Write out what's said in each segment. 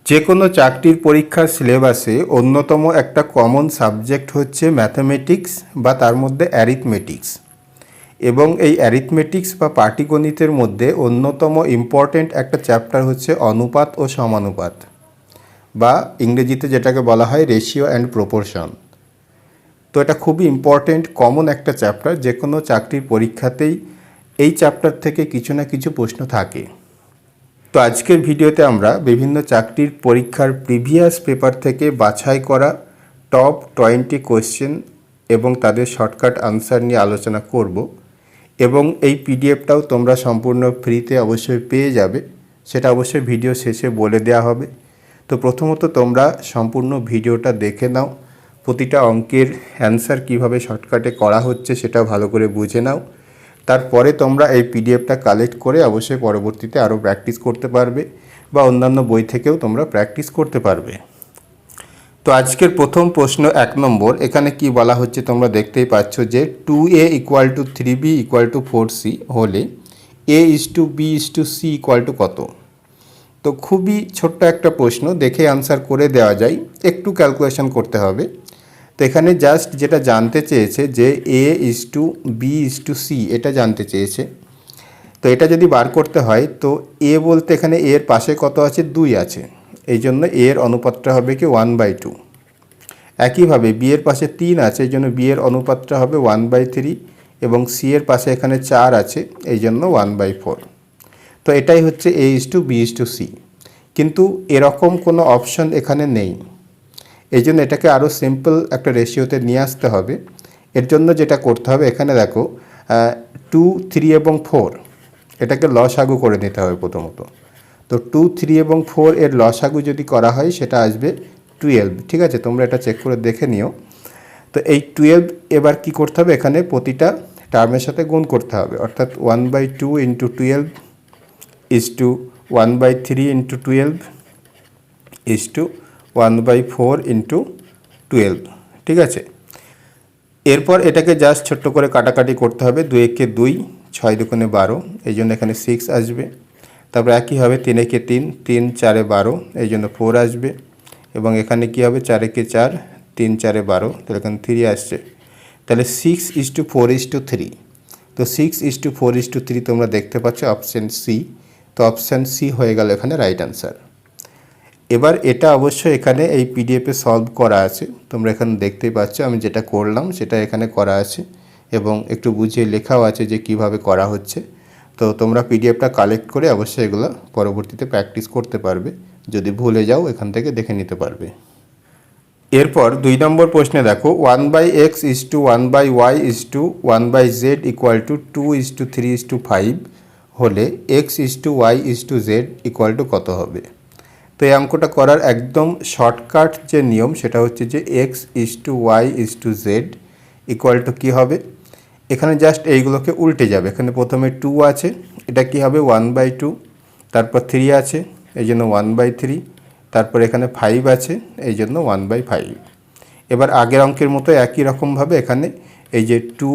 যে কোনো চাকরির পরীক্ষার সিলেবাসে অন্যতম একটা কমন সাবজেক্ট হচ্ছে ম্যাথামেটিক্স বা তার মধ্যে অ্যারিথমেটিক্স। এবং এই অ্যারিথমেটিক্স বা পাটিগণিতের মধ্যে অন্যতম ইম্পর্ট্যান্ট একটা চ্যাপ্টার হচ্ছে অনুপাত ও সমানুপাত, বা ইংরেজিতে যেটাকে বলা হয় রেশিও অ্যান্ড প্রপোর্শন। তো এটা খুবই ইম্পর্ট্যান্ট কমন একটা চ্যাপ্টার, যে কোনো চাকরির পরীক্ষাতেই এই চ্যাপ্টার থেকে কিছু না কিছু প্রশ্ন থাকে। তো আজকের ভিডিওতে আমরা বিভিন্ন চাকরির পরীক্ষার প্রিভিয়াস পেপার থেকে বাছাই করা টপ 20 কোয়েশ্চেন এবং তাদের শর্টকাট আনসার নিয়ে আলোচনা করব, এবং এই পিডিএফটাও তোমরা সম্পূর্ণ ফ্রিতে অবশ্যই পেয়ে যাবে, সেটা অবশ্যই ভিডিও শেষে বলে দেওয়া হবে। তো প্রথমত তোমরা সম্পূর্ণ ভিডিওটা দেখে নাও, প্রতিটা অঙ্কের অ্যান্সার কিভাবে শর্টকাটে করা হচ্ছে সেটা ভালো করে বুঝে নাও। তারপরে তোমরা এই পিডিএফটা কালেক্ট করে অবশ্যই পরবর্তীতে আরও প্র্যাকটিস করতে পারবে, বা অন্যান্য বই থেকেও তোমরা প্র্যাকটিস করতে পারবে। তো আজকের প্রথম প্রশ্ন 1 নম্বর, এখানে কি বলা হচ্ছে তোমরা দেখতেই পাচ্ছ যে 2a = 3b = 4c হলে a:b:c কত। তো খুবই ছোট্ট একটা প্রশ্ন, দেখে আনসার করে দেওয়া যায়, একটু ক্যালকুলেশন করতে হবে। তো এখানে জাস্ট যেটা জানতে চেয়েছে যে a:b:c এটা জানতে চেয়েছে। তো এটা যদি বার করতে হয় তো a বলতে এখানে a এর পাশে কত আছে, 2 আছে, এই জন্য a এর অনুপাতটা হবে কি 1/2। একইভাবে b এর পাশে 3 আছে, এই জন্য b এর অনুপাতটা হবে 1/3, এবং c এর পাশে এখানে 4 আছে, এই জন্য 1/4। তো এটাই হচ্ছে a:b:c। কিন্তু এরকম কোনো অপশন এখানে নেই, এই জন্য এটাকে আরও সিম্পল একটা রেশিওতে নিয়ে আসতে হবে। এর জন্য যেটা করতে হবে, এখানে দেখো 2, 3 এবং 4 এটাকে লসাগু করে নিতে হবে প্রথমত। তো 2, 3 এবং 4 এর লসাগু যদি করা হয় সেটা আসবে 12। ঠিক আছে, তোমরা এটা চেক করে দেখে নিও। তো এই 12 এবার কি করতে হবে, এখানে প্রতিটা টার্মের সাথে গুণ করতে হবে, অর্থাৎ 1/2 × 12 = 1/3 × 12 = 1/4 × 12। ঠিক আছে, এরপর এটাকে জাস্ট ছোট্ট করে কাটাকাটি করতে হবে, 2 একে 2, 6 দুগুণে 12, এই জন্য এখানে 6 আসবে। তারপর একই হবে 3 একে 3, 3 4 12, এই জন্য 4 আসবে। এবং এখানে কি হবে 4 একে 4, 3 4 12, তাহলে এখানে 3 আসছে। তাহলে 6:4:3। তো 6:4:3 তোমরা দেখতে পাচ্ছ অপশান সি। তো অপশান সি হয়ে গেল এখানে রাইট আনসার। এবার এটা অবশ্যই এখানে এই পিডিএফে সলভ করা আছে, তোমরা এখানে দেখতেই পাচ্ছ আমি যেটা করলাম সেটা এখানে করা আছে, এবং একটু বুঝিয়ে লেখাও আছে যে কিভাবে করা হচ্ছে। তো তোমরা পিডিএফটা কালেক্ট করে অবশ্যই এগুলো পরবর্তীতে প্র্যাকটিস করতে পারবে, যদি ভুলে যাও এখান থেকে দেখে নিতে পারবে। এরপর 2 নম্বর প্রশ্নে দেখো 1/x = 1/y = 1/z = 2:3:5 হলে x y z = কত হবে। তো এই অঙ্কটা করার একদম শর্টকাট যে নিয়ম সেটা হচ্ছে যে x y z = কী হবে, এখানে জাস্ট এইগুলোকে উল্টে যাবে। এখানে প্রথমে 2 আছে, এটা কি হবে 1/2, তারপর 3 আছে, এই জন্য 1/3, তারপর এখানে 5 আছে, এই জন্য 1/5। এবার আগের অঙ্কের মতো একই রকমভাবে এখানে এই যে 2,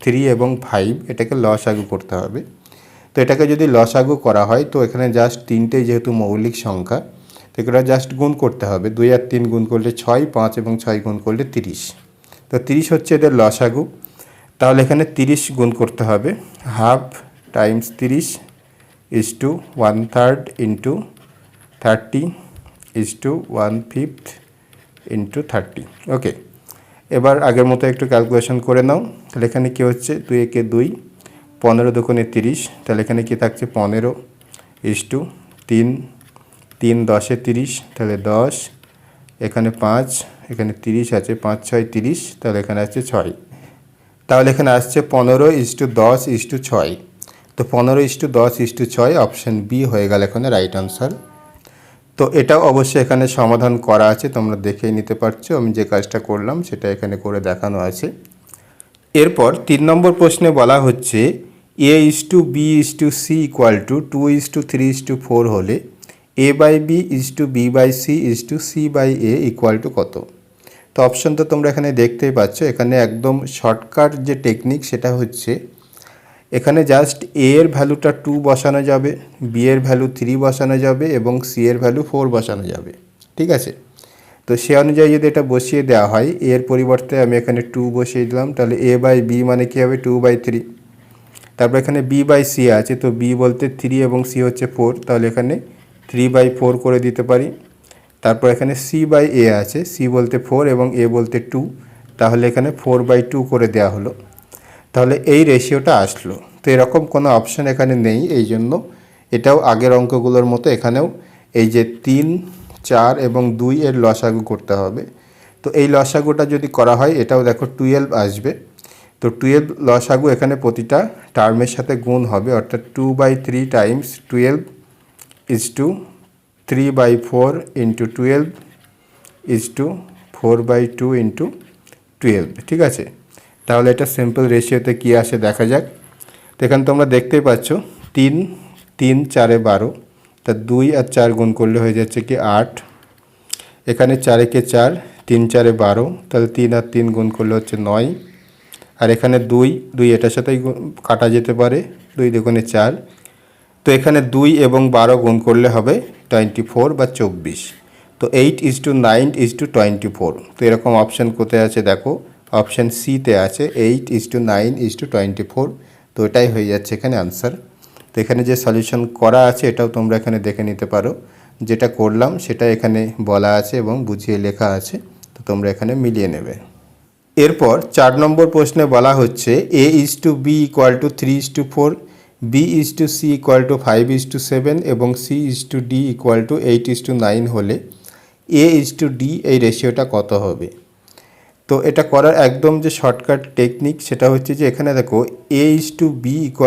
3 এবং 5 এটাকে লসাগু করতে হবে। তো এটাকে যদি লসাগু করা হয় তো এখানে জাস্ট 3টেই যেহেতু মৌলিক সংখ্যা, তো এটা জাস্ট গুণ করতে হবে। 2 আর 3 গুণ করলে 6, 5 এবং 6 গুণ করলে 30। তো 30 হচ্ছে এদের লসাগু। তাহলে এখানে 30 গুণ করতে হবে, হাফ টাইমস 30 = 1/3 × 30 = 1/5 × 30। ওকে, এবার আগের মতো একটু ক্যালকুলেশন করে নাও। তাহলে এখানে কী হচ্ছে 2 একে 2, 15 দুগুণে 30, তাহলে এখানে কি থাকছে 15 = 3, 3 10 30, তাহলে 10, এখানে 5, এখানে 30 আছে, 5 6 30, তাহলে এখানে আছে 6, তাহলে এখানে আসছে 15:10:6। তো 15:10:6 অপশান বি হয়ে গেল এখানে রাইট আনসার। তো এটাও অবশ্যই এখানে সমাধান করা আছে, তোমরা দেখেই নিতে পারছো, আমি যে কাজটা করলাম সেটা এখানে করে দেখানো আছে। এরপর 3 নম্বর প্রশ্নে বলা হচ্ছে a:b:c = 2:3:4 হলে a/b:b/c c/a = কত। তো অপশন তো তোমরা এখানে দেখতেই পাচ্ছ, এখানে একদম শর্টকাট যে টেকনিক সেটা হচ্ছে এখানে জাস্ট এ এর ভ্যালুটা 2 বসানো যাবে, বি এর ভ্যালু 3 বসানো যাবে এবং সি এর ভ্যালু 4 বসানো যাবে। ঠিক আছে, তো সে অনুযায়ী যদি এটা বসিয়ে দেওয়া হয়, এর পরিবর্তে আমি এখানে 2 বসিয়ে দিলাম, তাহলে a বাই বি মানে কী হবে 2/3। তারপর এখানে b বাই সি আছে, তো b বলতে 3 এবং c হচ্ছে 4, তাহলে এখানে 3/4 করে দিতে পারি। তারপর এখানে c বাই a আছে, c বলতে 4 এবং a বলতে 2, তাহলে এখানে 4/2 করে দেওয়া হলো। তাহলে এই রেশিওটা আসলো। তো এরকম কোনো অপশান এখানে নেই, এই জন্য এটাও আগের অঙ্কগুলোর মতো এখানেও এই যে 3, 4 এবং 2 এর লসাগু করতে হবে। তো এই লসাগুটা যদি করা হয় এটাও দেখো 12 আসবে। তো 12 লসাগু এখানে প্রতিটা টার্মের সাথে গুণ হবে, অর্থাৎ 2/3 times 12 is to 3/4 into 12 is to 4/2 into 12। ঠিক আছে, তাহলে এটা সিম্পল রেশিওতে কী আসে দেখা যাক। তো এখানে তোমরা দেখতেই পাচ্ছ 3, 3 4 12, তা 2 আর 4 গুণ করলে হয়ে যাচ্ছে কি 8। এখানে 4 একে 4, 3 4 12, তাহলে 3 আর 3 গুণ করলে হচ্ছে 9। আর এখানে 2 এটার সাথেই কাটা যেতে পারে, 2 দুগুণে 4। তো এখানে 2 এবং 12 গুণ করলে হবে 24 বা 24। তো 8:9:24। তো এরকম অপশান কোথায় আছে দেখো, অপশান সিতে আছে 8:9:24। তো এটাই হয়ে যাচ্ছে এখানে আনসার। তো এখানে যে সলিউশন করা আছে এটাও তোমরা এখানে দেখে নিতে পারো, যেটা করলাম সেটা এখানে বলা আছে এবং বুঝিয়ে লেখা আছে, তো তোমরা এখানে মিলিয়ে নেবে। এরপর 4 নম্বর প্রশ্নে বলা হচ্ছে a:b = 3:4, b:c = 5:7 এবং c:d = 8:9 হলে a:d এই রেশিওটা কত হবে। তো এটা করার একদম যে শর্টকাট টেকনিক সেটা হচ্ছে যে এখানে দেখো a:b =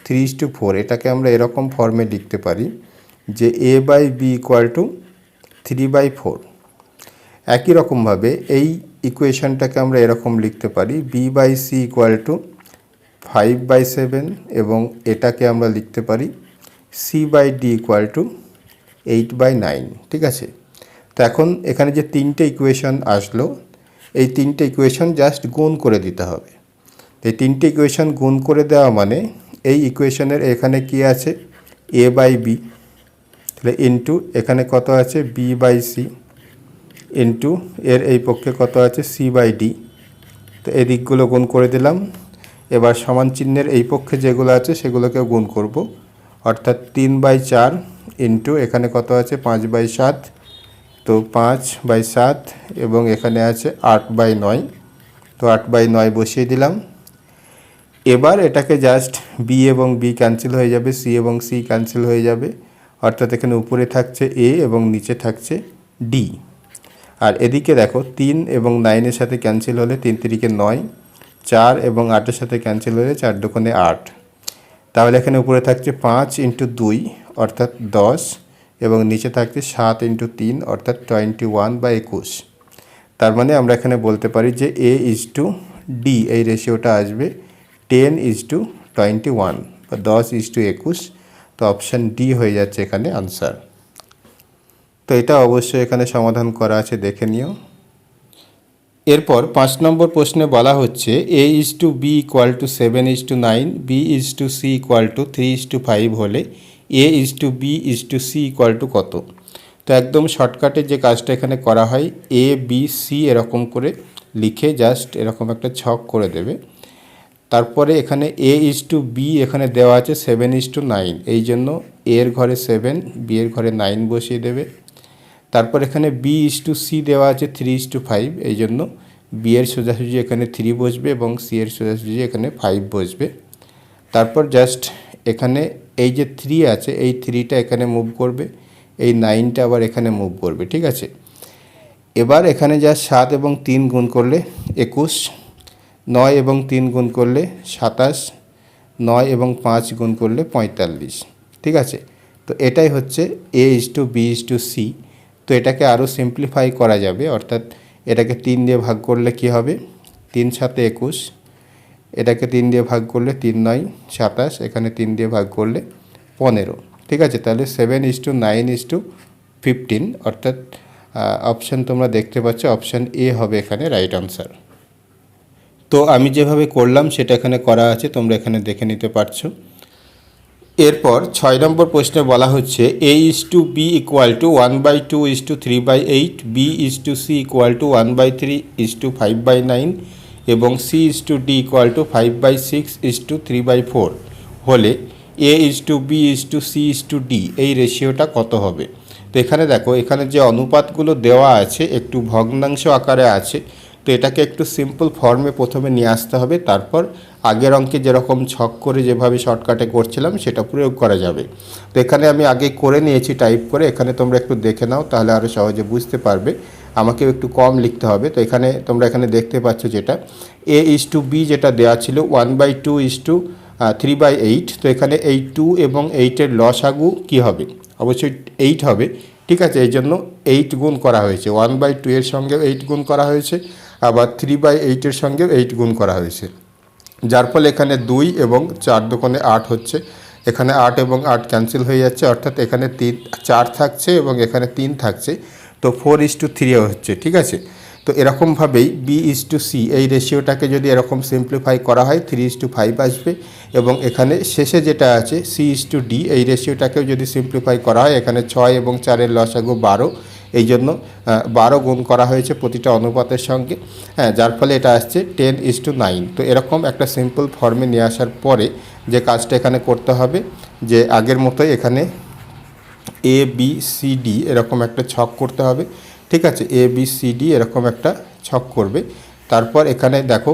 3:4, এটাকে আমরা এরকম ফর্মে লিখতে পারি যে a/b = 3/4। একই রকমভাবে এই ইকুয়েশনটাকে আমরা এরকম লিখতে পারি b/c = 5/7 এবং এটাকে আমরা লিখতে পারি c/d = 8/9। ঠিক আছে, তো এখন এখানে যে তিনটে ইকুয়েশন আসলো, এই তিনটে ইকুয়েশন জাস্ট গুণ করে দিতে হবে। এই তিনটে ইকুয়েশন গুণ করে দেওয়া মানে এই ইকুয়েশনের এখানে কি আছে a/b, তাহলে ইন্টু এখানে কত আছে b/c, ইন্টু এর এই পক্ষে কত আছে c/d। তো এই দিকগুলো গুণ করে দিলাম। এবার সমান চিহ্নের এই পক্ষে যেগুলো আছে সেগুলোকেও গুণ করব, অর্থাৎ 3/4 ইন্টু এখানে কত আছে 5/7, তো 5/7 এবং এখানে আছে 8/9, তো 8/9 বসিয়ে দিলাম। এবার এটাকে জাস্ট বি এবং বি ক্যান্সেল হয়ে যাবে, সি এবং সি ক্যান্সেল হয়ে যাবে, অর্থাৎ এখানে উপরে থাকছে এ এবং নিচে থাকছে ডি। আর এদিকে দেখো 3 এবং 9-এর সাথে ক্যান্সেল হলে 3 3-কে 9, 4 এবং 8-এর সাথে ক্যান্সেল হলে 4 2-কে 8, তাহলে এখানে উপরে থাকছে 5 × 2 অর্থাৎ 10 এবং নিচে থাকছে 7 × 3 অর্থাৎ 21/21। তার মানে আমরা এখানে বলতে পারি যে a:d এই রেশিওটা আসবে 10:21 বা 10:21। তো অপশান ডি হয়ে যাচ্ছে এখানে আনসার। তো এটা অবশ্যই এখানে সমাধান করা আছে, দেখে নিও। এরপর 5 নম্বর প্রশ্নে বলা হচ্ছে a:b = 7:9, b:c = 3:5 হলে a:b:c = কত। তো একদম শর্টকাটে যে কাজটা এখানে করা হয় a b c এরকম করে লিখে জাস্ট এরকম একটা ছক করে দেবে। তারপরে এখানে a:b এখানে দেওয়া আছে 7:9, এই জন্য a এর ঘরে 7, b এর ঘরে 9 বসিয়ে দেবে। তারপর এখানে b:c দেওয়া আছে 3:5, এই জন্য b এর সোজাসুজি এখানে 3 বসবে এবং c এর সোজাসুজি এখানে 5 বসবে। তারপর জাস্ট এখানে এই যে 3 আছে এই 3টা এখানে মুভ করবে, এই 9টা আবার এখানে মুভ করবে। ঠিক আছে, এবার এখানে যা 7 এবং 3 গুণ করলে 21, 9 এবং 3 গুণ করলে 27, 9 এবং 5 গুণ করলে 45। ঠিক আছে, তো এটাই হচ্ছে a:b:c। তো এটাকে আরও সিম্পলিফাই করা যাবে, অর্থাৎ এটাকে 3 দিয়ে ভাগ করলে কি হবে 3 7 21, এটাকে 3 দিয়ে ভাগ করলে 3 9 27, এখানে 3 দিয়ে ভাগ করলে 15। ঠিক আছে, তাহলে 7:9:15 অর্থাৎ অপশান তোমরা দেখতে পাচ্ছ অপশান এ হবে এখানে রাইট আনসার। তো আমি যেভাবে করলাম সেটা এখানে করা আছে, তোমরা এখানে দেখে নিতে পারছো। এরপর 6 নম্বর প্রশ্নে বলা হচ্ছে a:b equal to 1/2:3/8, b:c equal to 1/3:5/9 এবং c:d ইকুয়াল টু 5/6:3/4 হলে a:b:c:d এই রেশিওটা কত হবে। তো এখানে দেখো, এখানে যে অনুপাতগুলো দেওয়া আছে একটু ভগ্নাংশ আকারে আছে, তো এটাকে একটু সিম্পল ফর্মে প্রথমে নিয়ে আসতে হবে, তারপর আগের অঙ্কে যেরকম ছক করে যেভাবে শর্টকাটে করছিলাম সেটা প্রয়োগ করা যাবে। তো এখানে আমি আগে করে নিয়েছি টাইপ করে, এখানে তোমরা একটু দেখে নাও তাহলে আরও সহজে বুঝতে পারবে। আমাকেও একটু কম লিখতে হবে। তো এখানে তোমরা এখানে দেখতে পাচ্ছ যেটা a:b যেটা দেওয়া ছিল 1/2:3/8, তো এখানে এই 2 এবং 8-এর লসাগু কী হবে, অবশ্যই 8 হবে। ঠিক আছে, এই জন্য 8 গুণ করা হয়েছে, 1/2 এর সঙ্গেও 8 গুণ করা হয়েছে, আবার 3/8-এর সঙ্গেও 8 গুণ করা হয়েছে, যার ফলে এখানে 2 এবং 4 দোকানে 8 হচ্ছে। এখানে 8 এবং 8 ক্যান্সেল হয়ে যাচ্ছে, অর্থাৎ এখানে 4 থাকছে এবং এখানে 3 থাকছে, তো 4:3 হচ্ছে। ঠিক আছে, তো এরকমভাবেই b:c এই রেশিওটাকে যদি এরকম সিম্পলিফাই করা হয় 3:5 আসবে, এবং এখানে শেষে যেটা আছে c:d এই রেশিওটাকেও যদি সিম্পলিফাই করা হয়, এখানে 6 এবং 4-এর লসাগু 12, এই জন্য 12 গুণ করা হয়েছে প্রতিটা অনুপাতের সঙ্গে, হ্যাঁ, যার ফলে এটা আসছে 10:9। তো এরকম একটা সিম্পল ফর্মে নিয়ে আসার পরে যে কাজটা এখানে করতে হবে, যে আগের মতোই এখানে a:b:c:d এরকম একটা ছক করতে হবে। ঠিক আছে, a:b:c:d এরকম একটা ছক করবে। তারপর এখানে দেখো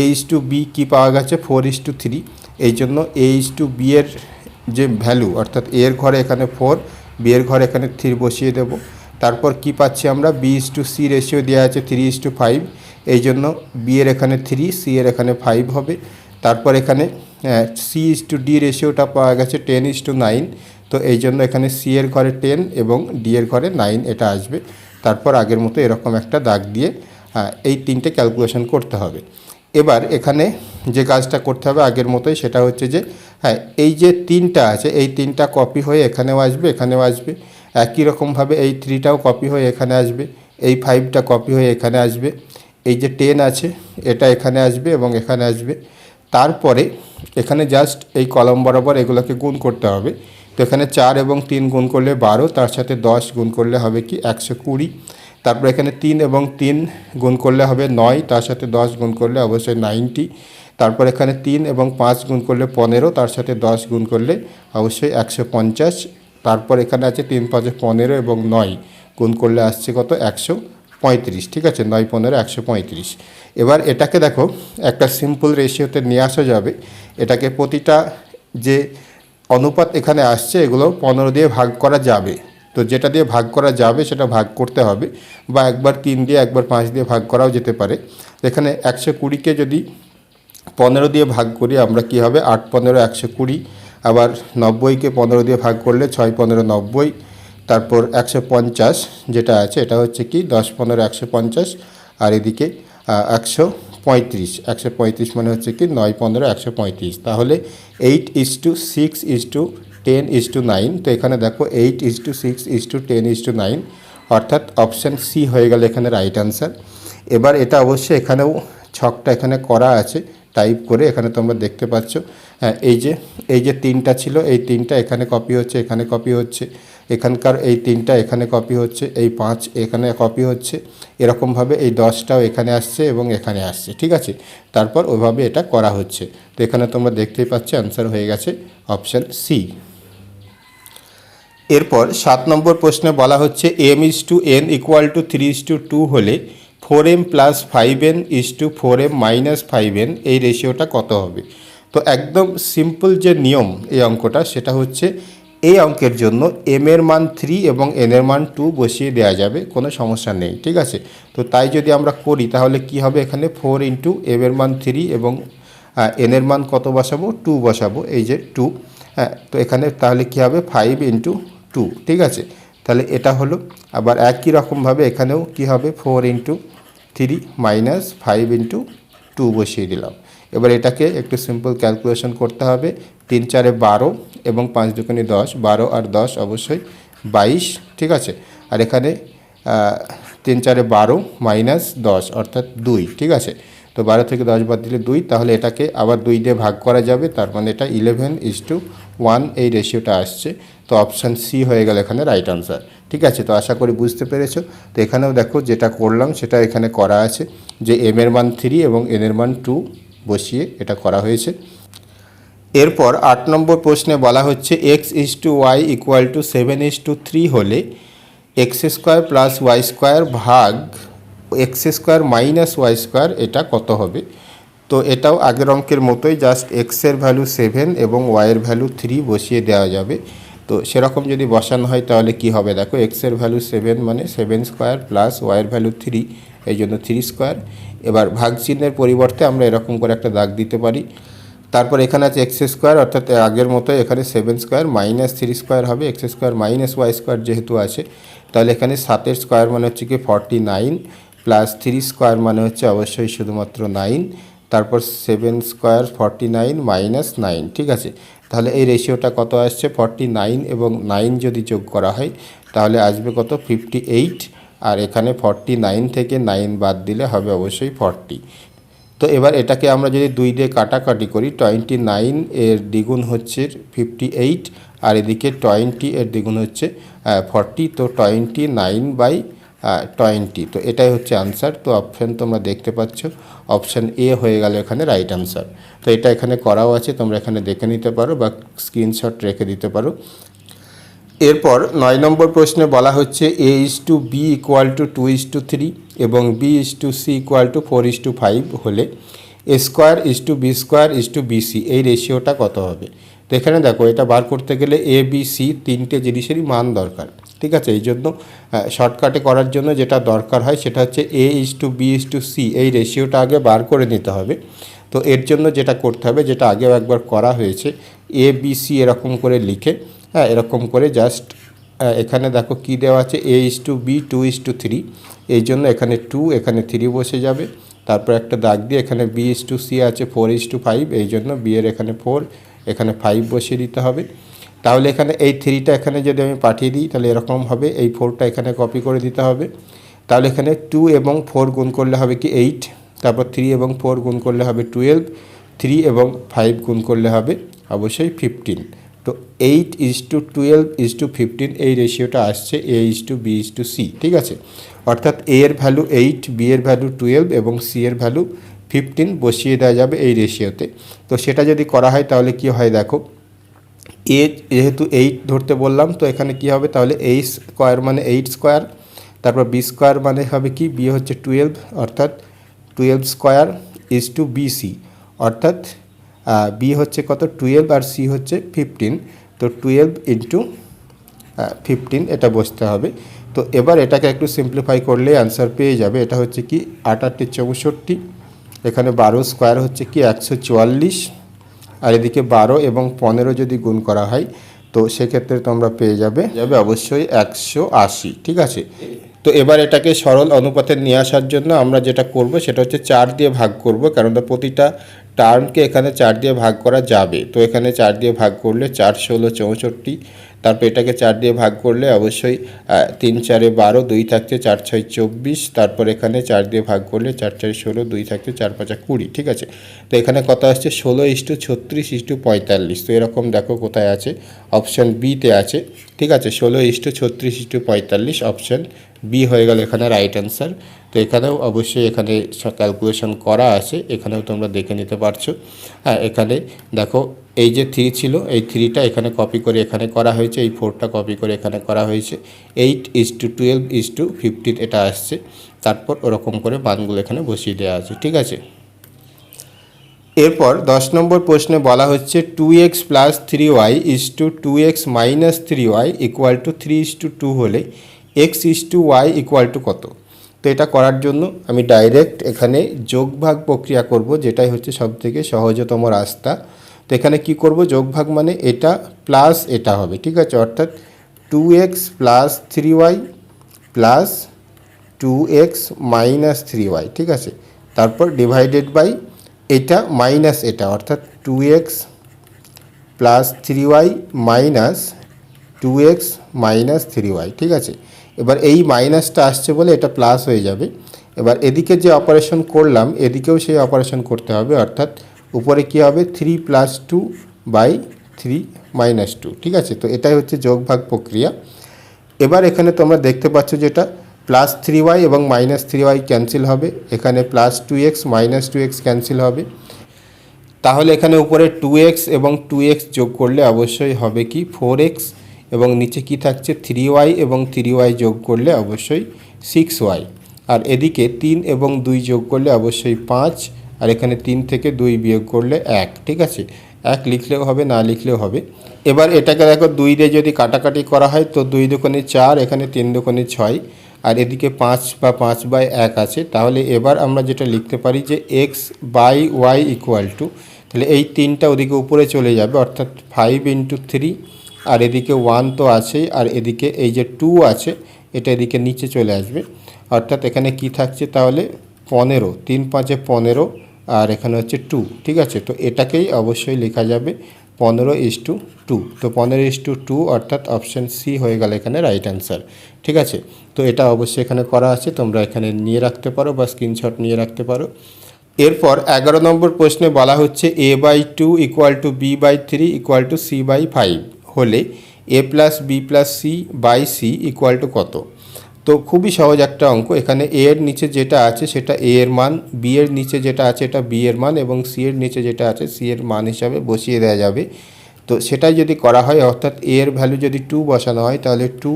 a:b কি পাওয়া গেছে 4:3, এই জন্য a:b এর যে ভ্যালু, অর্থাৎ a এর ঘরে এখানে 4, b এর ঘরে এখানে 3 বসিয়ে দেব। তারপর কি পাচ্ছি আমরা, b:c রেশিও দেওয়া আছে 3:5, এই জন্য b এর এখানে 3, c এর এখানে 5 হবে। তারপর এখানে c:d রেশিওটা পাওয়া গেছে 10:9, তো এই জন্য এখানে c এর ঘরে 10 এবং d এর ঘরে 9 এটা আসবে। তারপর আগের মতো এরকম একটা দাগ দিয়ে এই 3টে ক্যালকুলেশন করতে হবে। এবার এখানে যে কাজটা করতে হবে আগের মতোই, সেটা হচ্ছে যে হ্যাঁ, এই যে 3টা আছে এই 3টা কপি হয়ে এখানেও আসবে, এখানেও আসবে। একই রকমভাবে এই 3টাও কপি হয়ে এখানে আসবে, এই 5টা কপি হয়ে এখানে আসবে, এই যে 10 আছে এটা এখানে আসবে এবং এখানে আসবে। তারপরে এখানে জাস্ট এই কলম বরাবর এগুলোকে গুণ করতে হবে। তো এখানে 4 এবং 3 গুণ করলে 12, তার সাথে 10 গুণ করলে হবে কি 120। তারপর এখানে 3 এবং 3 গুণ করলে হবে 9, তার সাথে 10 গুণ করলে অবশ্যই 90। তারপর এখানে 3 এবং 5 গুণ করলে 15, তার সাথে 10 গুণ করলে অবশ্যই 150। তারপর এখানে আছে 3 5 15 এবং 9 গুণ করলে আসছে কত 135। ঠিক আছে, 9 15 135। এবার এটাকে দেখো একটা সিম্পল রেশিওতে নিয়ে আসা যাবে। এটাকে প্রতিটা যে অনুপাত এখানে আসছে এগুলো 15 দিয়ে ভাগ করা যাবে। তো যেটা দিয়ে ভাগ করা যাবে সেটা ভাগ করতে হবে, বা একবার 3 দিয়ে একবার 5 দিয়ে ভাগ করাও যেতে পারে। এখানে 120কে যদি 15 দিয়ে ভাগ করি আমরা কি হবে 8 15 120, আবার 90কে 15 দিয়ে ভাগ করলে 6 15 90, তারপর 150 যেটা আছে এটা হচ্ছে কি 10 15 150, আর এদিকে 135 মানে হচ্ছে কি 9 15 135। তাহলে 8:6:10:9। তো এখানে দেখো 8:6:10:9, অর্থাৎ অপশান সি হয়ে গেল এখানে রাইট অ্যান্সার। এবার এটা অবশ্যই এখানেও ছকটা এখানে করা আছে টাইপ করে, এখানে তোমরা দেখতে পাচ্ছ। হ্যাঁ, এই যে 3টা ছিল এই 3টা এখানে কপি হচ্ছে, এখানে কপি হচ্ছে, এখানকার এই 3টা এখানে কপি হচ্ছে, এই 5 এখানে কপি হচ্ছে, এরকমভাবে এই 10টাও এখানে আসছে এবং এখানে আসছে। ঠিক আছে, তারপর ওইভাবে এটা করা হচ্ছে। তো এখানে তোমরা দেখতেই পাচ্ছ অ্যান্সার হয়ে গেছে অপশান সি। এরপর 7 নম্বর প্রশ্নে বলা হচ্ছে m:n ইকুয়াল টু 3:2 হলে 4m + 5n 4m - 5n এই রেশিওটা কত হবে। তো একদম সিম্পল যে নিয়ম এই অঙ্কটা সেটা হচ্ছে এই অঙ্কের জন্য m এর মান 3 এবং n এর মান 2 বসিয়ে দেওয়া যাবে, কোনো সমস্যা নেই। ঠিক আছে, তো তাই যদি আমরা করি তাহলে কি হবে, এখানে 4 × m এর মান 3 এবং n এর মান কত বসাবো 2 বসাবো, এই যে 2। হ্যাঁ, তো এখানে তাহলে কি হবে 5 × 2। ঠিক আছে, তাহলে এটা হলো। আবার একই রকমভাবে এখানেও কি হবে 4 × 3 - 5 × 2 বসিয়ে দিলাম। এবার এটাকে একটু সিম্পল ক্যালকুলেশন করতে হবে। 3 4 12 এবং 5 2 10, 12 আর 10 অবশ্যই 22। ঠিক আছে, আর এখানে 3 4 12 - 10 অর্থাৎ 2। ঠিক আছে, তো 12 থেকে 10 বাদ দিলে 2, তাহলে এটাকে আবার 2 দিয়ে ভাগ করা যাবে, তার মানে এটা 11:1 এই রেশিওটা আসছে। তো অপশান সি হয়ে গেল এখানে রাইট আনসার। ঠিক আছে, তো আশা করি বুঝতে পেরেছো। তো এখানেও দেখো যেটা করলাম সেটা এখানে করা আছে, যে এম এর মান 3 এবং এন এর মান 2 বসিয়ে এটা করা হয়েছে। এরপর 8 নম্বর প্রশ্নে বলা হচ্ছে x/y = 7:3 হলে x² + y² ভাগ x² - y² এটা কত হবে। তো এটাও আগের অঙ্কের মতোই, জাস্ট এক্সের ভ্যালু 7 এবং ওয়াইয়ের ভ্যালু 3 বসিয়ে দেওয়া যাবে। তো সেরকম যদি বসানো হয় তাহলে কি হবে, দেখো এক্সের ভ্যালু 7 মানে 7² প্লাস ওয়াইয়ের ভ্যালু 3, এই জন্য 3²। এবার ভাগ চিহ্নের পরিবর্তে আমরা এরকম করে একটা দাগ দিতে পারি। তারপর এখানে আছে x², অর্থাৎ আগের মতো এখানে 7² মাইনাস 3² হবে, x² মাইনাস y² যেহেতু আছে, তাহলে এখানে 7-এর স্কোয়ার মানে হচ্ছে কি 49 প্লাস 3² মানে হচ্ছে অবশ্যই শুধুমাত্র 9, তারপর 7² 49 মাইনাস 9। ঠিক আছে, তাহলে এই রেশিওটা কত আসছে, 49 এবং 9 যদি যোগ করা হয় তাহলে আসবে কত, 58। আর এখানে 49 থেকে 9 বাদ দিলে হবে অবশ্যই 40। তো এবার এটাকে আমরা যদি 2 দিয়ে কাটাকাটি করি, 29 এর দ্বিগুণ হচ্ছে 58, আর এদিকে 20 এর দ্বিগুণ হচ্ছে 40, তো 29/20। তো এটাই হচ্ছে আনসার। তো অপশান তোমরা দেখতে পাচ্ছ, অপশান এ হয়ে গেল এখানে রাইট আনসার। তো এটা এখানে করাও আছে, তোমরা এখানে দেখে নিতে পারো বা স্ক্রিনশট রেখে দিতে পারো। এরপর 9 নম্বর প্রশ্নে বলা হচ্ছে a/b = 2:3 এবং b/c = 4:5 হলে a²/b²/bc এই রেশিওটা কত হবে। তো এখানে দেখো এটা বার করতে গেলে এ বি সি তিনটে জিনিসেরই মান দরকার। ঠিক আছে, এই জন্য শর্টকাটে করার জন্য যেটা দরকার হয় সেটা হচ্ছে a/b/c এই রেশিওটা আগে বার করে নিতে হবে। তো এর জন্য যেটা করতে হবে, যেটা আগেও একবার করা হয়েছে, এ বি সি এরকম করে লিখে, এরকম করে জাস্ট এখানে দেখো কি দেওয়া আছে, a/b 2:3, এই জন্য এখানে 2 এখানে 3 বসে যাবে। তারপর একটা দাগ দিয়ে এখানে b/c আছে 4:5, এই জন্য b এর এখানে 4 এখানে 5 বসিয়ে দিতে হবে। তাহলে এখানে এই 3টা এখানে যদি আমি পাঠিয়ে দিই তাহলে এরকম হবে, এই 4টা এখানে কপি করে দিতে হবে। তাহলে এখানে 2 এবং 4 গুণ করলে হবে কি 8, তারপর 3 এবং 4 গুণ করলে হবে 12, 3 এবং 5 গুণ করলে হবে অবশ্যই 15। তো 8:12:15 এই রেশিওটা আসছে a/b/c। ঠিক আছে, অর্থাৎ a এর ভ্যালু 8, b এর ভ্যালু 12 এবং c এর ভ্যালু 15 বসিয়ে দেওয়া যাবে এই রেশিওতে। তো সেটা যদি করা হয় তাহলে কি হয়, দেখো a যেহেতু 8 ধরতে বললাম, তো এখানে কি হবে, তাহলে a² মানে 8², তারপর b² মানে হবে কি, b হচ্ছে 12, অর্থাৎ 12² অর্থাৎ b হচ্ছে কত 12 আর c হচ্ছে 15, তো 12 × 15 এটা বসতে হবে। তো এবার এটাকে একটু সিম্পলিফাই করলে অ্যান্সার পেয়ে যাবে। এটা হচ্ছে কি 8×8 = 64, এখানে 12² হচ্ছে কি 144, আর এদিকে 12 এবং 15 যদি গুণ করা হয় তো সেক্ষেত্রে তোমরা পেয়ে যাবে অবশ্যই 180। ঠিক আছে, তো এবার এটাকে সরল অনুপাতে নিয়ে আসার জন্য আমরা যেটা করব সেটা হচ্ছে 4 দিয়ে ভাগ করব, কারণ প্রতিটা টার্মকে এখানে 4 দিয়ে ভাগ করা যাবে। তো এখানে 4 দিয়ে ভাগ করলে 4 × 16 = 64, তারপর এটাকে 4 দিয়ে ভাগ করলে অবশ্যই 3 × 4 = 12, 2 থাকছে 4 × 6 = 24, তারপর এখানে 4 দিয়ে ভাগ করলে 4 × 4 = 16, 2 থাকছে 4 × 5 = 20। ঠিক আছে, তো এখানে কত আসছে 16:36:45। তো এরকম দেখো কোথায় আছে, অপশান বিতে আছে। ঠিক আছে, 16:36:45 অপশান বি হয়ে গেল এখানে রাইট অ্যান্সার। তো এখানেও অবশ্যই এখানে ক্যালকুলেশন করা আছে, এখানেও তোমরা দেখে নিতে পারছো। এখানে দেখো এই যে 3 ছিল, এই 3টা এখানে কপি করে এখানে করা হয়েছে, এই 4টা কপি করে এখানে করা হয়েছে, 8:12:15 এটা আসছে। তারপর ওরকম করে মানগুলো এখানে বসিয়ে দেওয়া আছে। ঠিক আছে, এরপর 10 নম্বর প্রশ্নে বলা হচ্ছে 2x + 3y = 2x - 3y = 3:2 হলে x/y = কত। তো এটা করার জন্য আমি ডাইরেক্ট এখানে যোগ ভাগ প্রক্রিয়া করব, যেটাই হচ্ছে সবথেকে সহজতম রাস্তা। তো এখানে কি করব, যোগ ভাগ মানে এটা প্লাস এটা হবে। ঠিক আছে, অর্থাৎ 2x + 3y plus 2x - 3y। ঠিক আছে, তারপর ডিভাইডেড বাই এটা মাইনাস এটা, অর্থাৎ 2x + 3y minus 2x - 3y। ঠিক আছে, এবার এই মাইনাসটা আসছে বলে এটা প্লাস হয়ে যাবে, এবার এদিকে যে অপারেশন করলাম এদিকেও সেই অপারেশন করতে হবে, অর্থাৎ উপরে কি হবে 3+2/3 - 2, ঠিক আছে। তো এটাই হচ্ছে যোগ ভাগ প্রক্রিয়া। এবার এখানে তোমরা দেখতে পাচ্ছ যেটা +3y এবং -3y ক্যান্সেল হবে, এখানে +2x -2x ক্যান্সেল হবে, তাহলে এখানে উপরে 2x এবং 2x যোগ করলে অবশ্যই হবে কি 4x, এবং নিচে কি থাকছে 3y এবং 3y যোগ করলে অবশ্যই 6y, আর এদিকে 3 এবং 2 যোগ করলে অবশ্যই 5, আর এখানে 3 থেকে 2 বিয়োগ করলে 1, ঠিক আছে। 1 লিখলেও হবে, না লিখলেও হবে। এবার এটাকে দেখো 2 দিয়ে যদি কাটাকাটি করা হয় তো 2 দুগুণে 4, এখানে 3 দুগুণে 6, আর এদিকে 5 বা 5/1 আছে। তাহলে এবার আমরা যেটা লিখতে পারি যে x/y = তাহলে এই 3টা ওদিকে উপরে চলে যাবে, অর্থাৎ 5 × 3, আর এদিকে 1 তো আছেই, আর এদিকে এই যে 2 আছে এটা এদিকে নিচে চলে আসবে, অর্থাৎ এখানে কি থাকছে তাহলে 15, 3 × 5 = 15, আর এখানে হচ্ছে 2, ঠিক আছে। তো এটাকেই অবশ্যই লেখা যাবে 15:2। তো 15:2 অর্থাৎ অপশান সি হয়ে গেল এখানে রাইট অ্যান্সার, ঠিক আছে। তো এটা অবশ্যই এখানে করা আছে, তোমরা এখানে নিয়ে রাখতে পারো বা স্ক্রিনশট নিয়ে রাখতে পারো। এরপর 11 নম্বর প্রশ্নে বলা হচ্ছে a/2 = b/3 = c/5 হলে a + b + c/c = কত। তো খুবই সহজ একটা অঙ্ক। এখানে a এর নিচে যেটা আছে সেটা a এর মান, b এর নিচে যেটা আছে এটা b এর মান, এবং c এর নিচে যেটা আছে c এর মান হিসাবে বসিয়ে দেওয়া যাবে। তো সেটাই যদি করা হয়, অর্থাৎ a এর ভ্যালু যদি 2 বসানো হয় তাহলে 2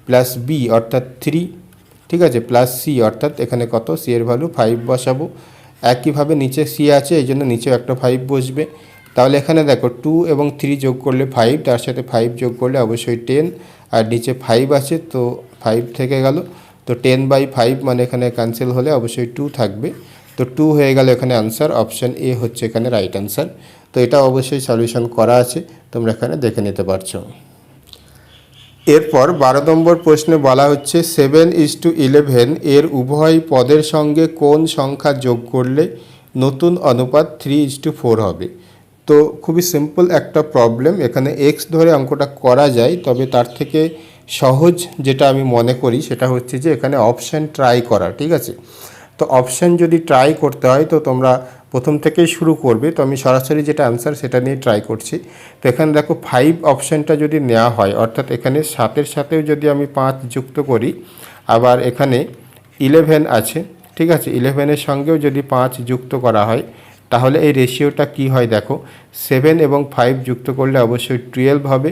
+ b অর্থাৎ 3, ঠিক আছে, + c অর্থাৎ এখানে কত c এর ভ্যালু 5 বসাবো। একইভাবে নিচে c আছে এই জন্য নিচেও একটা 5 বসবে। তাহলে এখানে দেখো 2 এবং 3 যোগ করলে 5, তার সাথে 5 যোগ করলে অবশ্যই 10, আর নিচে 5 আছে তো 5 থেকে গেল। তো 10/5 মানে এখানে ক্যান্সেল হলে অবশ্যই 2 থাকবে। তো 2 হয়ে গেল এখানে আনসার, অপশান এ হচ্ছে এখানে রাইট আনসার। তো এটা অবশ্যই সলিউশন করা আছে, তোমরা এখানে দেখে নিতে পারছো। এরপর 12 নম্বর প্রশ্নে বলা হচ্ছে 7:11 এর উভয় পদের সঙ্গে কোন সংখ্যা যোগ করলে নতুন অনুপাত 3:4 হবে। তো খুবই সিম্পল একটা প্রবলেম, এখানে এক্স ধরে অঙ্কটা করা যায়, তবে তার থেকে সহজ যেটা আমি মনে করি সেটা হচ্ছে যে এখানে অপশান ট্রাই করা, ঠিক আছে। তো অপশান যদি ট্রাই করতে হয় তো তোমরা প্রথম থেকেই শুরু করবে, তো আমি সরাসরি যেটা আনসার সেটা নিয়ে ট্রাই করছি। তো এখানে দেখো 5 অপশানটা যদি নেওয়া হয়, অর্থাৎ এখানে 7-এর সাথেও যদি আমি 5 যুক্ত করি, আবার এখানে 11 আছে, ঠিক আছে, 11-এর সঙ্গেও যদি 5 যুক্ত করা হয় তাহলে এই রেশিওটা কি হয় দেখো, 7 এবং 5 যুক্ত করলে অবশ্যই 12 হবে,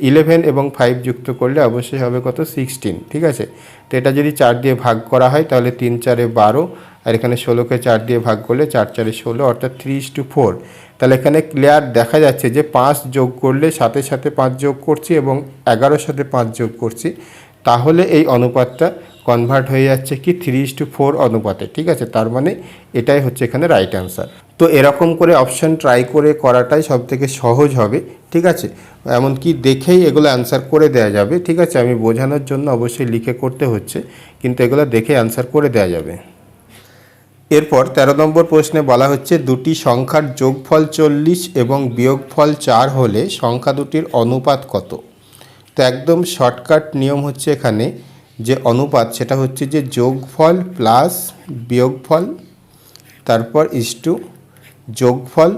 11 এবং 5 যুক্ত করলে অবশ্যই হবে কত 16, ঠিক আছে। তো এটা যদি 4 দিয়ে ভাগ করা হয় তাহলে 3 × 4 = 12, আর এখানে 16কে 4 দিয়ে ভাগ করলে 4 × 4 = 16, অর্থাৎ 3:4। তাহলে এখানে ক্লিয়ার দেখা যাচ্ছে যে 5 যোগ করলে 7-এর সাথে 5 যোগ করছি এবং 11-এর সাথে 5 যোগ করছি, তাহলে এই অনুপাতটা কনভার্ট হয়ে যাচ্ছে কি 3:4 অনুপাতে, ঠিক আছে। তার মানে এটাই হচ্ছে এখানে রাইট অ্যান্সার। তো এরকম করে অপশান ট্রাই করে করাটাই সবথেকে সহজ হবে, ঠিক আছে। এমনকি দেখেই এগুলো অ্যান্সার করে দেওয়া যাবে, ঠিক আছে। আমি বোঝানোর জন্য অবশ্যই লিখে করতে হচ্ছে, কিন্তু এগুলো দেখে অ্যান্সার করে দেওয়া যাবে। এরপর 13 নম্বর প্রশ্নে বলা হচ্ছে দুটি সংখ্যার যোগফল 40 এবং বিয়োগফল 4 হলে সংখ্যা দুটির অনুপাত কত। তো একদম শর্টকাট নিয়ম হচ্ছে এখানে যে অনুপাত সেটা হচ্ছে যে যোগফল প্লাস বিয়োগফল, তারপর ইস্টু যোগফল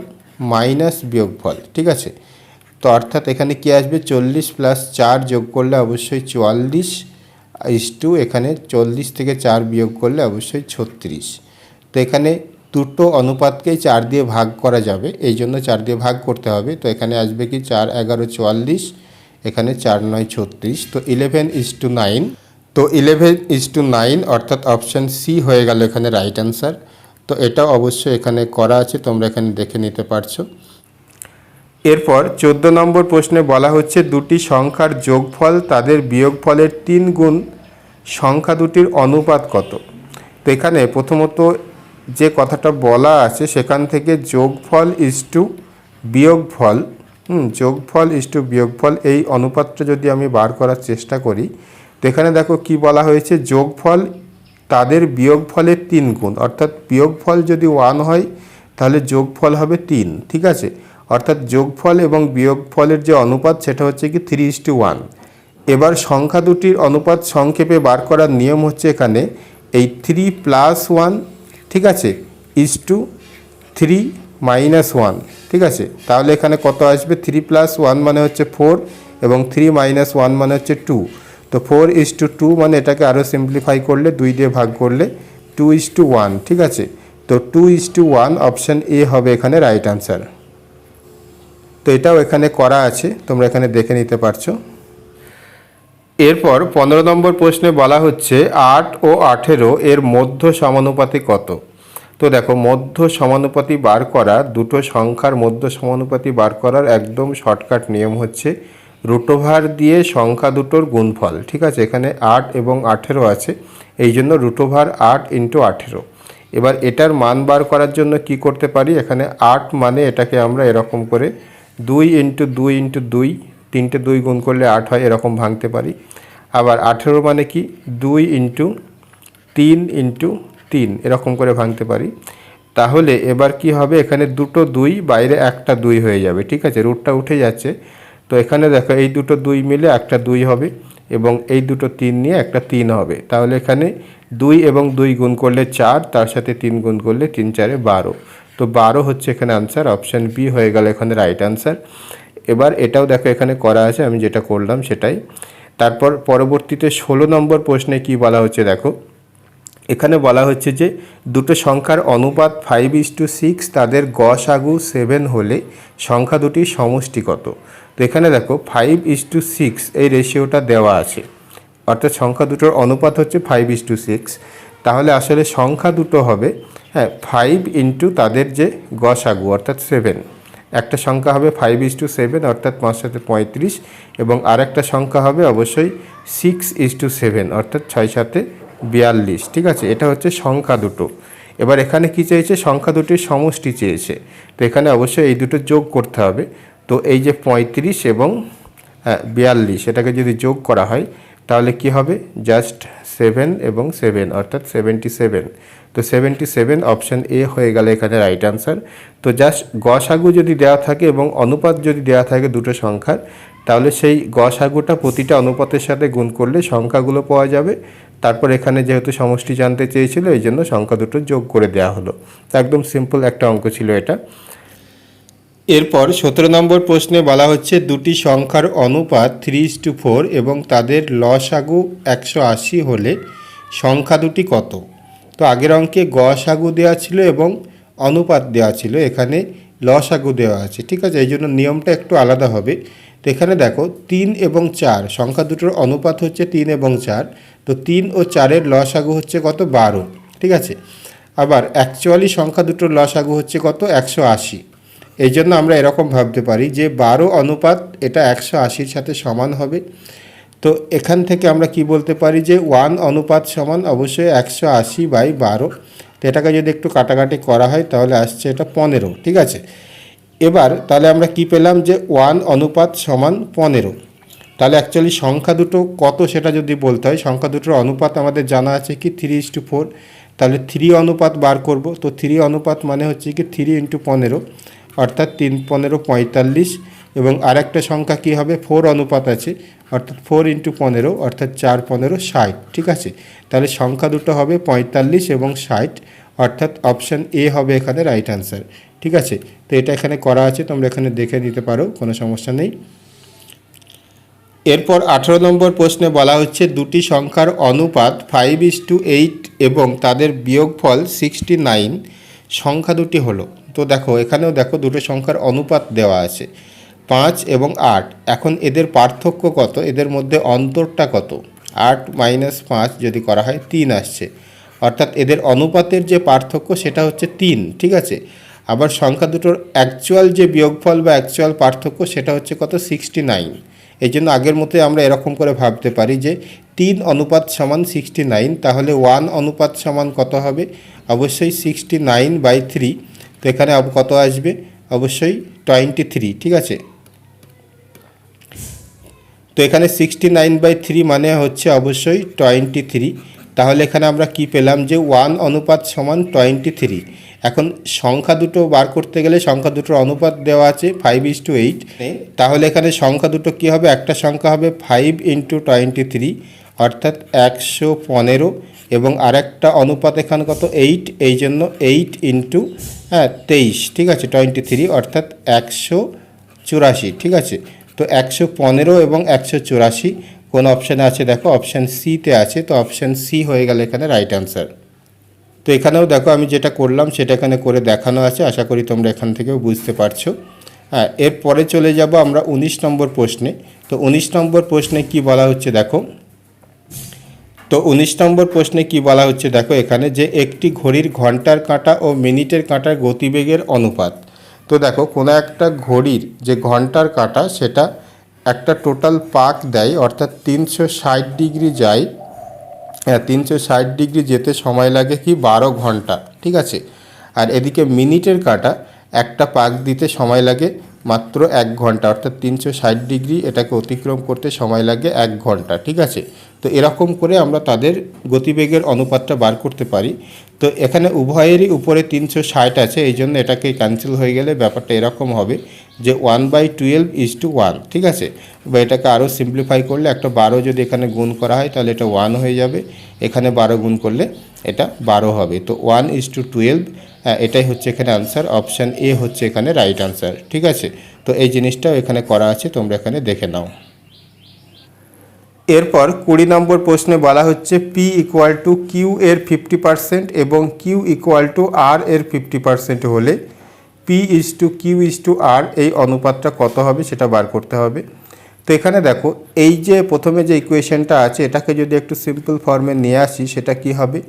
মাইনাস বিয়োগফল, ঠিক আছে। তো অর্থাৎ এখানে কি আসবে 40 + 4 যোগ করলে অবশ্যই 44, ইস্টু এখানে 40 থেকে 4 বিয়োগ করলে অবশ্যই 36। তো এখানে দুটো অনুপাতকেই 4 দিয়ে ভাগ করা যাবে, এই জন্য 4 দিয়ে ভাগ করতে হবে। তো এখানে আসবে কি 4 × 11 = 44, এখানে 4 × 9 = 36, তো 11:9। তো 11:9 অর্থাৎ অপশান সি হয়ে গেল এখানে রাইট অ্যান্সার। তো এটাও অবশ্যই এখানে করা আছে, তোমরা এখানে দেখে নিতে পারছো। এরপর 14 নম্বর প্রশ্নে বলা হচ্ছে দুটি সংখ্যার যোগফল তাদের বিয়োগফলের 3 গুণ সংখ্যা দুটির অনুপাত কত। তো এখানে প্রথমত যে কথাটা বলা আছে সেখান থেকে যোগফল ইস্টু বিয়োগফল, যোগফল ইস্টু বিয়োগফল এই অনুপাতটা যদি আমি বার করার চেষ্টা করি, তো এখানে দেখো কি বলা হয়েছে, যোগফল তাদের বিয়োগফলের 3 গুণ, অর্থাৎ বিয়োগফল যদি 1 হয় তাহলে যোগফল হবে 3, ঠিক আছে। অর্থাৎ যোগফল এবং বিয়োগফলের যে অনুপাত সেটা হচ্ছে কি 3:1। এবার সংখ্যা দুটির অনুপাত সংক্ষেপে বার করার নিয়ম হচ্ছে এখানে এই 3+1 ঠিক আছে ইজ টু 3-1 ঠিক আছে। তাহলে এখানে কত আসবে, 3+1 মানে হচ্ছে 4 এবং 3-1 মানে হচ্ছে 2। তো 4:2 মানে এটাকে আরও সিম্পলিফাই করলে 2 দিয়ে ভাগ করলে 2:1 ঠিক আছে। তো 2:1 অপশান এ হবে এখানে রাইট আনসার। তো এটাও এখানে করা আছে, তোমরা এখানে দেখে নিতে পারছো। এরপর 15 নম্বর প্রশ্নে বলা হচ্ছে 8 ও 18 এর মধ্য সমানুপাতি কত। তো দেখো, মধ্য সমানুপাতি বার করা, দুটো সংখ্যার মধ্য সমানুপাতি বার করার একদম শর্টকাট নিয়ম হচ্ছে রুটোভার দিয়ে সংখ্যা দুটোর গুণফল। ঠিক আছে, এখানে 8 এবং 18 আছে, এই জন্য রুটোভার 8 × 18। এবার এটার মান বার করার জন্য কি করতে পারি, এখানে 8 মানে এটাকে আমরা এরকম করে 2 × 2 × 2, 3টে 2 গুণ করলে 8 হয়, এরকম ভাঙতে পারি। আবার 18 মানে কি 2 × 3 × 3 এরকম করে ভাঙতে পারি। তাহলে এবার কি হবে, এখানে দুটো 2 বাইরে একটা 2 হয়ে যাবে। ঠিক আছে, রুটটা উঠে যাচ্ছে। তো এখানে দেখো এই দুটো 2 মিলে একটা 2 হবে এবং এই দুটো 3 নিয়ে একটা 3 হবে। তাহলে এখানে 2 এবং 2 গুণ করলে 4, তার সাথে 3 গুণ করলে 3 × 4 = 12। তো 12 হচ্ছে এখানে আনসার, অপশান বি হয়ে গেল এখানে রাইট আনসার। এবার এটাও দেখো এখানে করা আছে, আমি যেটা করলাম সেটাই। তারপর পরবর্তীতে 16 নম্বর প্রশ্নে কি বলা হচ্ছে দেখো, এখানে বলা হচ্ছে যে দুটো সংখ্যার অনুপাত 5:6, তাদের গসাগু 7 হলে সংখ্যা দুটির সমষ্টি কত। তো এখানে দেখো 5:6 এই রেশিওটা দেওয়া আছে, অর্থাৎ সংখ্যা দুটোর অনুপাত হচ্ছে 5:6। তাহলে আসলে সংখ্যা দুটো হবে 5 × তাদের যে গসাগু অর্থাৎ 7। একটা সংখ্যা হবে 5:7 অর্থাৎ 5 × 7 = 35 এবং আরেকটা সংখ্যা হবে অবশ্যই 6:7 অর্থাৎ 6 × 7 = 42। ঠিক আছে, এটা হচ্ছে সংখ্যা দুটো। এবার এখানে কি চেয়েছে, সংখ্যা দুটির সমষ্টি চেয়েছে। তো এখানে অবশ্যই এই দুটো যোগ করতে হবে। তো এই যে 35 এবং 42 এটাকে যদি যোগ করা হয় তাহলে কি হবে, জাস্ট 7 এবং 7 অর্থাৎ 77। তো 77 অপশান এ হয়ে গেল এখানে রাইট আনসার। তো জাস্ট গসাগু যদি দেওয়া থাকে এবং অনুপাত যদি দেওয়া থাকে দুটো সংখ্যার, তাহলে সেই গসাগুটা প্রতিটা অনুপাতের সাথে গুণ করলে সংখ্যাগুলো পাওয়া যাবে। তারপর এখানে যেহেতু সমষ্টি জানতে চেয়েছিল, এই জন্য সংখ্যা দুটো যোগ করে দেওয়া হলো। তো একদম সিম্পল একটা অঙ্ক ছিল এটা। এরপর 17 নম্বর প্রশ্নে বলা হচ্ছে দুটি সংখ্যার অনুপাত 3:4 এবং তাদের লসাগু 180 হলে সংখ্যা দুটি কত। তো আগের অঙ্কে গসাগু দেওয়া ছিল এবং অনুপাত দেওয়া ছিল, এখানে লসাগু দেওয়া আছে। ঠিক আছে, এই জন্য নিয়মটা একটু আলাদা হবে। তো এখানে দেখো 3 এবং 4 সংখ্যা দুটোর অনুপাত হচ্ছে 3 এবং 4। তো 3 ও 4-এর লসাগু হচ্ছে কত, 12। ঠিক আছে, আবার অ্যাকচুয়ালি সংখ্যা দুটোর লসাগু হচ্ছে কত, 180। এই জন্য আমরা এরকম ভাবতে পারি যে 12 অনুপাত এটা 180-র সাথে সমান হবে। তো এখান থেকে আমরা কি বলতে পারি যে 1 অনুপাত সমান অবশ্যই 180/12। তো এটাকে যদি একটু কাটাকাটি করা হয় তাহলে আসছে এটা 15। ঠিক আছে, এবার তাহলে আমরা কি পেলাম যে 1 অনুপাত সমান 15। তাহলে অ্যাকচুয়ালি সংখ্যা দুটো কত সেটা যদি বলতে হয়, সংখ্যা দুটোর অনুপাত আমাদের জানা আছে কি 3:4। তাহলে 3 অনুপাত বার করব। তো 3 অনুপাত মানে হচ্ছে কি 3 × 15 অর্থাৎ 3 × 15 = 45 এবং আরেকটা সংখ্যা কি হবে, 4 অনুপাত আছে অর্থাৎ 4 × 15 অর্থাৎ 4 × 15 = 60। ঠিক আছে, তাহলে সংখ্যা দুটো হবে 45 এবং 60 অর্থাৎ অপশান এ হবে এখানে রাইট আনসার। ঠিক আছে, তো এটা এখানে করা আছে, তোমরা এখানে দেখে নিতে পারো, কোনো সমস্যা নেই। এরপর 18 নম্বর প্রশ্নে বলা হচ্ছে দুটি সংখ্যার অনুপাত 5:8 এবং তাদের বিয়োগফল 69 সংখ্যা দুটি হলো। তো দেখো এখানেও দেখো দুটো সংখ্যার অনুপাত দেওয়া আছে 5 এবং 8। এখন এদের পার্থক্য কত, এদের মধ্যে অন্তরটা কত। 8 - 5 যদি করা হয় 3 আসছে, অর্থাৎ এদের অনুপাতের যে পার্থক্য সেটা হচ্ছে 3। ঠিক আছে, আবার সংখ্যা দুটোর অ্যাকচুয়াল যে বিয়োগফল বা অ্যাকচুয়াল পার্থক্য সেটা হচ্ছে কত, 69। এই জন্য আগের মতোই আমরা এরকম করে ভাবতে পারি যে 3 অনুপাত সমান 69। তাহলে 1 অনুপাত সমান কত হবে, অবশ্যই 69/3। তো এখানে কত আসবে, অবশ্যই 23। ঠিক আছে, তো এখানে 69/3 মানে হচ্ছে অবশ্যই 23। তাহলে এখানে আমরা কি পেলাম যে 1 অনুপাত সমান 23। এখন সংখ্যা দুটো বার করতে গেলে সংখ্যা দুটোর অনুপাত দেওয়া আছে 5:8। তাহলে এখানে সংখ্যা দুটো কি হবে, একটা সংখ্যা হবে 5 × 23 অর্থাৎ 115 এবং আরেকটা অনুপাত এখানে কত 8, এই জন্য 8 ইন্টু 23, ঠিক আছে 23 অর্থাৎ 184, ঠিক আছে। তো 115 এবং 184 কোন অপশানে আছে দেখো, অপশান সিতে আছে। তো অপশান সি হয়ে গেল এখানে রাইট অ্যান্সার। তো এখানেও দেখো আমি যেটা করলাম সেটা এখানে করে দেখানো আছে, আশা করি তোমরা এখান থেকেও বুঝতে পারছো। এরপরে চলে যাব আমরা 19 নম্বর প্রশ্নে। তো 19 নম্বর প্রশ্নে কি বলা হচ্ছে দেখো, তো 19 নম্বর প্রশ্নে কি বলা হচ্ছে দেখো এখানে, যে একটি ঘড়ির ঘন্টার কাঁটা ও মিনিটের কাঁটার গতিবেগের অনুপাত। তো দেখো কোনো একটা ঘড়ির যে ঘন্টার কাঁটা সেটা একটা টোটাল পাক দেয়, অর্থাৎ 360 ডিগ্রি যায়। 360 ডিগ্রি যেতে সময় লাগে কি 12 ঘন্টা, ঠিক আছে। আর এদিকে মিনিটের কাঁটা একটা পাক দিতে সময় লাগে মাত্র 1 ঘন্টা, অর্থাৎ 360 ডিগ্রি এটাকে অতিক্রম করতে সময় লাগে 1 ঘন্টা, ঠিক আছে। তো এরকম করে আমরা তাদের গতিবেগের অনুপাতটা বার করতে পারি। তো এখানে উভয়েরই উপরে 360 আছে, এই জন্য এটাকে ক্যান্সেল হয়ে গেলে ব্যাপারটা এরকম হবে যে 1/12:1, ঠিক আছে। বা এটাকে আরও সিম্পলিফাই করলে একটা 12 যদি এখানে গুণ করা হয় তাহলে এটা 1 হয়ে যাবে, এখানে 12 গুণ করলে এটা 12 হবে। তো 1:12, এটাই হচ্ছে এখানে আনসার। অপশান এ হচ্ছে এখানে রাইট আনসার, ঠিক আছে। তো এই জিনিসটাও এখানে করা আছে, তোমরা এখানে দেখে নাও। এরপর 20 নম্বর প্রশ্নে বলা হচ্ছে পি ইকুয়াল টু কিউ এর 50% এবং কিউ ইকুয়াল টু আর এর 50% হলে P is to Q is to R এই অনুপাতটা কত হবে সেটা বার করতে হবে। তো এখানে দেখো এই যে প্রথমে যে ইকুয়েশনটা আছে এটাকে যদি একটু সিম্পল ফর্মে নিয়ে আসি সেটা কি হবে,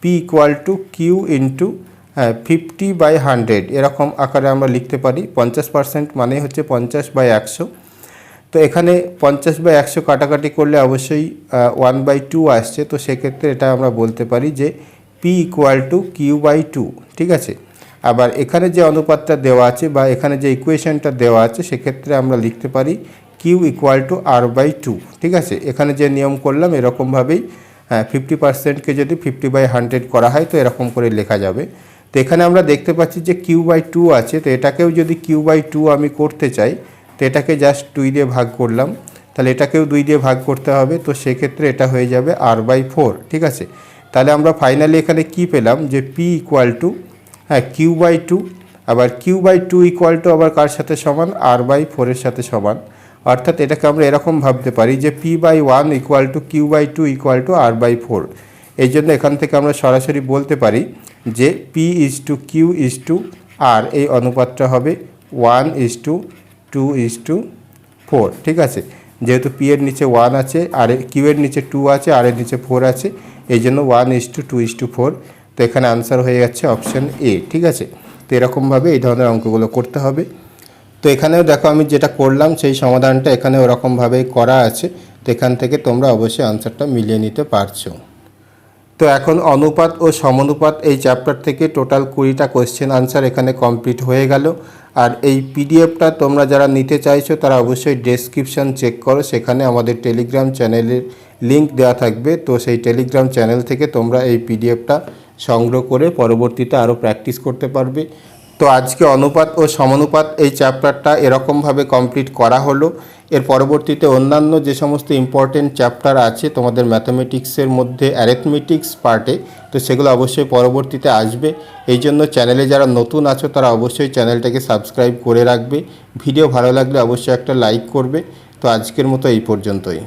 P equal to Q into 50/100 এরকম আকারে আমরা লিখতে পারি। 50% মানে হচ্ছে 50/100। তো এখানে 50/100 কাটাকাটি করলে অবশ্যই 1/2 আসছে। তো সেক্ষেত্রে এটা আমরা বলতে পারি যে পি ইকুয়াল টু কিউ/2, ঠিক আছে। আবার এখানে যে অনুপাতটা দেওয়া আছে বা এখানে যে ইকুয়েশনটা দেওয়া আছে সেক্ষেত্রে আমরা লিখতে পারি কিউ ইকুয়াল টু আর/2, ঠিক আছে। এখানে যে নিয়ম করলাম এরকমভাবেই 50%কে যদি 50/100 করা হয় তো এরকম করে লেখা যাবে। তো এখানে আমরা দেখতে পাচ্ছি যে কিউ/2 আছে, তো এটাকেও যদি কিউ/2 আমি করতে চাই তো এটাকে জাস্ট 2 দিয়ে ভাগ করলাম, তাহলে এটাকেও 2 দিয়ে ভাগ করতে হবে। তো সেক্ষেত্রে এটা হয়ে যাবে r/4, ঠিক আছে। তাহলে আমরা ফাইনালি এখানে কি পেলাম যে পি ইকুয়াল টু কিউ/2, আবার কিউ/2 ইকুয়াল টু আবার কার সাথে সমান, r/4 এর সাথে সমান। অর্থাৎ এটাকে আমরা এরকম ভাবতে পারি যে p/1 ইকুয়াল টু কিউ/2 ইকুয়াল টু r/4। এই জন্য এখান থেকে আমরা সরাসরি বলতে পারি যে P is to Q is to R এই অনুপাতটা হবে 1:2:4, ঠিক আছে। যেহেতু পি এর নিচে 1 আছে আর কিউ এর নিচে 2 আছে আর এর নিচে 4 আছে, এই জন্য 1:2:4। তো এখানে আনসার হয়ে যাচ্ছে অপশান এ, ঠিক আছে। তো এরকমভাবে এই ধরনের অঙ্কগুলো করতে হবে। তো এখানেও দেখো আমি যেটা করলাম সেই সমাধানটা এখানে ওরকমভাবেই করা আছে। তো এখান থেকে তোমরা অবশ্যই আনসারটা মিলিয়ে নিতে পারছো। তো এখন অনুপাত ও সমানুপাত এই চ্যাপ্টার থেকে টোটাল 20টা কোয়েশ্চেন আনসার এখানে কমপ্লিট হয়ে গেল। আর এই পিডিএফটা তোমরা যারা নিতে চাইছো তারা অবশ্যই ডেসক্রিপশান চেক করো, সেখানে আমাদের টেলিগ্রাম চ্যানেলের লিঙ্ক দেওয়া থাকবে। তো সেই টেলিগ্রাম চ্যানেল থেকে তোমরা এই পিডিএফটা সংগ্রহ করে পরবর্তীতে আরও প্র্যাকটিস করতে পারবে। তো আজকে অনুপাত ও সমানুপাত এই চ্যাপ্টারটা এরকমভাবে কমপ্লিট করা হলো। এর পরবর্তীতে অন্যান্য যে সমস্ত ইম্পর্টেন্ট চ্যাপ্টার আছে তোমাদের ম্যাথামেটিক্সের মধ্যে অ্যারিথমেটিক্স পার্টে, তো সেগুলো অবশ্যই পরবর্তীতে আসবে। এই জন্য চ্যানেলে যারা নতুন আছো তারা অবশ্যই চ্যানেলটাকে সাবস্ক্রাইব করে রাখবে। ভিডিও ভালো লাগলে অবশ্যই একটা লাইক করবে। তো আজকের মতো এই পর্যন্তই।